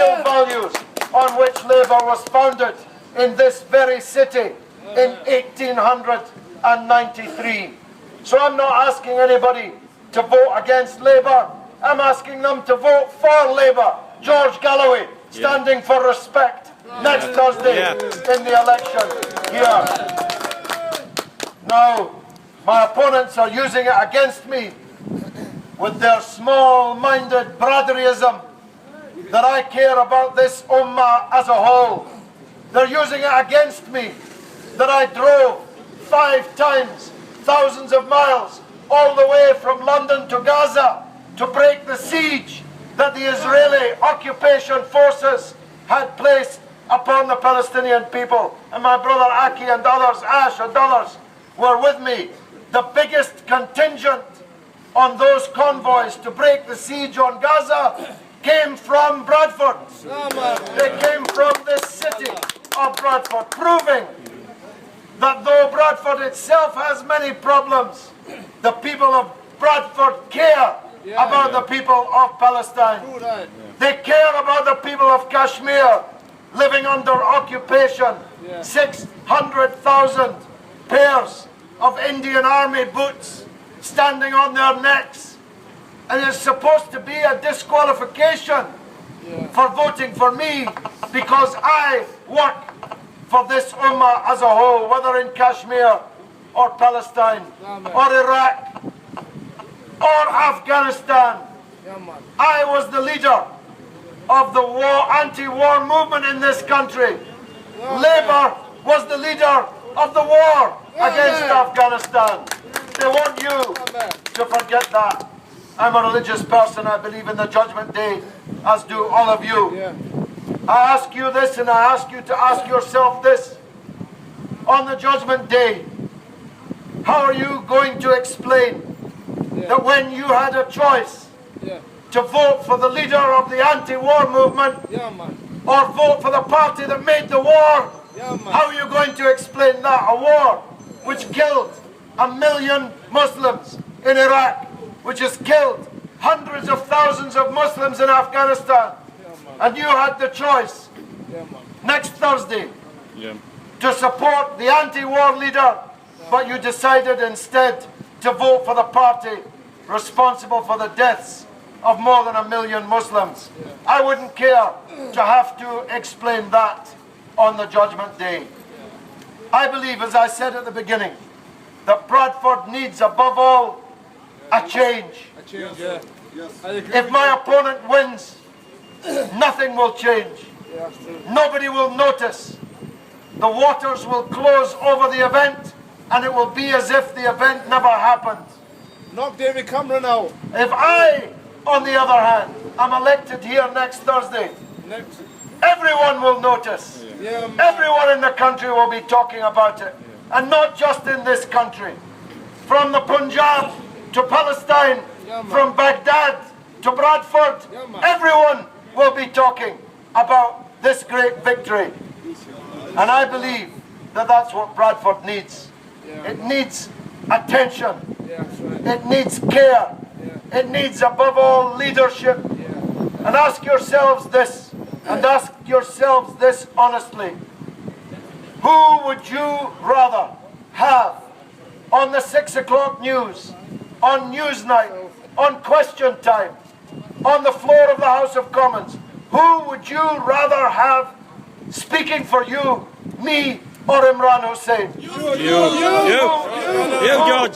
real values on which Labour was founded in this very city in 1893. So I'm not asking anybody to vote against Labour. I'm asking them to vote for Labour. George Galloway, standing for respect, next Thursday in the election here. Now, my opponents are using it against me with their small-minded brotherlyism that I care about this ummah as a whole. They're using it against me that I drove 5 times, thousands of miles, all the way from London to Gaza to break the siege that the Israeli occupation forces had placed upon the Palestinian people. And my brother Aki and others, Ash and others, were with me. The biggest contingent on those convoys to break the siege on Gaza came from Bradford. They came from this city of Bradford, proving that though Bradford itself has many problems, the people of Bradford care about the people of Palestine. They care about the people of Kashmir living under occupation. 600,000 pairs of Indian Army boots standing on their necks. And it's supposed to be a disqualification for voting for me because I work for this ummah as a whole, whether in Kashmir or Palestine or Iraq or Afghanistan. I was the leader of the anti-war movement in this country. Labour was the leader of the war against Afghanistan. They want you to forget that. I'm a religious person. I believe in the judgment day, as do all of you. I ask you this, and I ask you to ask yourself this. On the judgment day, how are you going to explain that when you had a choice to vote for the leader of the anti-war movement or vote for the party that made the war, how are you going to explain that? A war which killed 1 million Muslims in Iraq, which has killed hundreds of thousands of Muslims in Afghanistan, and you had the choice next Thursday to support the anti-war leader, but you decided instead to vote for the party responsible for the deaths of more than 1 million Muslims. I wouldn't care to have to explain that on the judgment day. I believe, as I said at the beginning, that Bradford needs above all a change. If my opponent wins, nothing will change. Nobody will notice. The waters will close over the event and it will be as if the event never happened. Knock David Cameron out. If I, on the other hand, am elected here next Thursday, everyone will notice. Everyone in the country will be talking about it. And not just in this country. From the Punjab to Palestine, from Baghdad to Bradford, everyone will be talking about this great victory. And I believe that that's what Bradford needs. It needs attention. It needs care. It needs, above all, leadership. And ask yourselves this, and ask yourselves this honestly. Who would you rather have on the 6 o'clock news, on Newsnight, on Question Time, on the floor of the House of Commons? Who would you rather have speaking for you, me, or Imran Hussain? You, George.